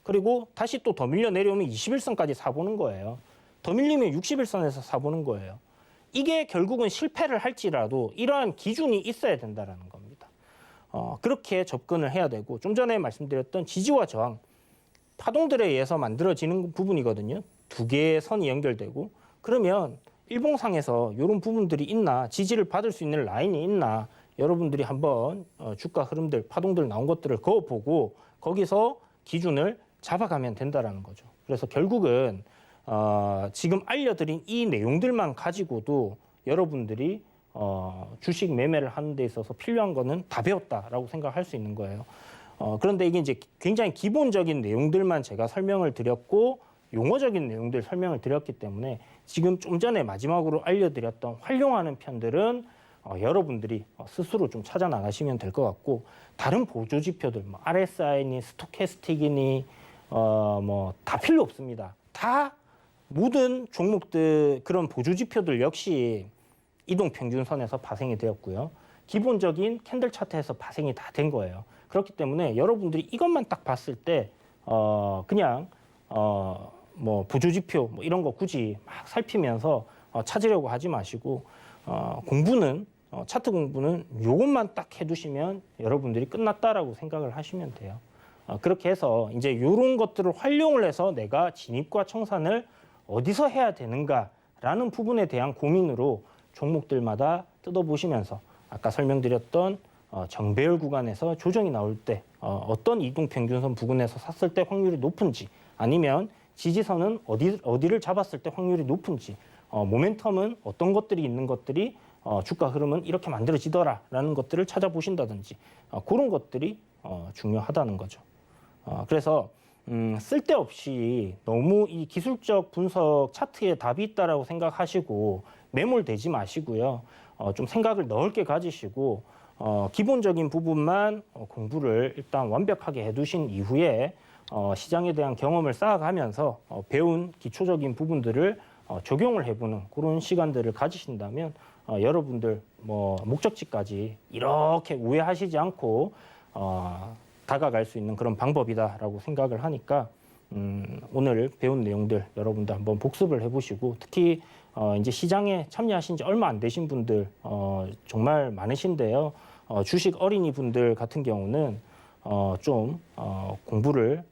그리고 다시 또 더 밀려 내려오면 21선까지 사보는 거예요. 더 밀리면 61선에서 사보는 거예요. 이게 결국은 실패를 할지라도 이러한 기준이 있어야 된다는 겁니다. 그렇게 접근을 해야 되고 좀 전에 말씀드렸던 지지와 저항, 파동들에 의해서 만들어지는 부분이거든요. 두 개의 선이 연결되고 그러면 일봉상에서 이런 부분들이 있나, 지지를 받을 수 있는 라인이 있나 여러분들이 한번 주가 흐름들, 파동들 나온 것들을 그어보고 거기서 기준을 잡아가면 된다는 거죠. 그래서 결국은 지금 알려드린 이 내용들만 가지고도 여러분들이 주식 매매를 하는 데 있어서 필요한 거는 다 배웠다라고 생각할 수 있는 거예요. 그런데 이게 이제 굉장히 기본적인 내용들만 제가 설명을 드렸고 용어적인 내용들 설명을 드렸기 때문에 지금 좀 전에 마지막으로 알려드렸던 활용하는 편들은 여러분들이 스스로 좀 찾아 나가시면 될 것 같고, 다른 보조 지표들, 뭐 RSI니 스토캐스틱이니 뭐 다 필요 없습니다. 다 모든 종목들 그런 보조 지표들 역시 이동 평균선에서 파생이 되었고요. 기본적인 캔들 차트에서 파생이 다 된 거예요. 그렇기 때문에 여러분들이 이것만 딱 봤을 때 그냥 뭐 보조 지표 뭐 이런 거 굳이 막 살피면서 찾으려고 하지 마시고 공부는 차트 공부는 요것만 딱 해두시면 여러분들이 끝났다라고 생각을 하시면 돼요. 그렇게 해서 이제 이런 것들을 활용을 해서 내가 진입과 청산을 어디서 해야 되는가라는 부분에 대한 고민으로 종목들마다 뜯어보시면서 아까 설명드렸던 정배열 구간에서 조정이 나올 때 어떤 이동평균선 부근에서 샀을 때 확률이 높은지, 아니면 지지선은 어디를 잡았을 때 확률이 높은지, 모멘텀은 어떤 것들이 있는 것들이 주가 흐름은 이렇게 만들어지더라라는 것들을 찾아보신다든지 그런 것들이 중요하다는 거죠. 그래서 쓸데없이 너무 이 기술적 분석 차트에 답이 있다라고 생각하시고 매몰되지 마시고요. 좀 생각을 넓게 가지시고 기본적인 부분만 공부를 일단 완벽하게 해두신 이후에 시장에 대한 경험을 쌓아가면서 배운 기초적인 부분들을 적용을 해보는 그런 시간들을 가지신다면 여러분들 뭐 목적지까지 이렇게 우회하시지 않고 다가갈 수 있는 그런 방법이다라고 생각을 하니까 오늘 배운 내용들 여러분들 한번 복습을 해보시고, 특히 이제 시장에 참여하신 지 얼마 안 되신 분들 정말 많으신데요. 주식 어린이 분들 같은 경우는 좀 공부를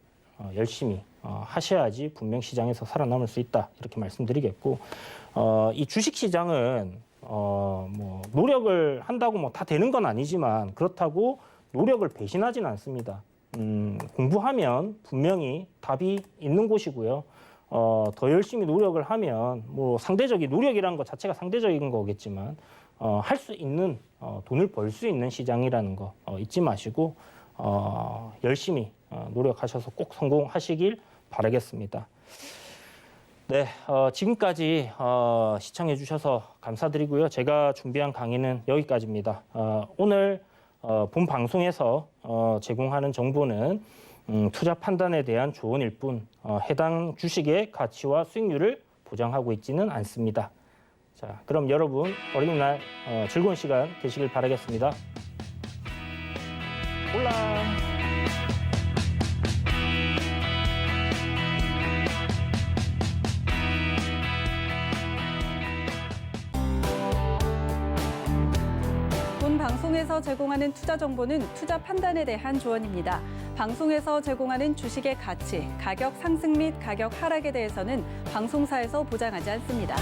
열심히 하셔야지 분명 시장에서 살아남을 수 있다, 이렇게 말씀드리겠고, 이 주식 시장은 뭐 노력을 한다고 뭐 다 되는 건 아니지만 그렇다고 노력을 배신하진 않습니다. 공부하면 분명히 답이 있는 곳이고요. 더 열심히 노력을 하면 뭐 상대적인 노력이라는 것 자체가 상대적인 거겠지만 할 수 있는 돈을 벌 수 있는 시장이라는 거 잊지 마시고 열심히 노력하셔서 꼭 성공하시길 바라겠습니다. 네, 지금까지 시청해 주셔서 감사드리고요. 제가 준비한 강의는 여기까지입니다. 오늘 본 방송에서 제공하는 정보는 투자 판단에 대한 조언일 뿐 해당 주식의 가치와 수익률을 보장하고 있지는 않습니다. 자, 그럼 여러분 어린이날 즐거운 시간 되시길 바라겠습니다. 올라! 본 방송에서 제공하는 투자 정보는 투자 판단에 대한 조언입니다. 방송에서 제공하는 주식의 가치, 가격 상승 및 가격 하락에 대해서는 방송사에서 보장하지 않습니다.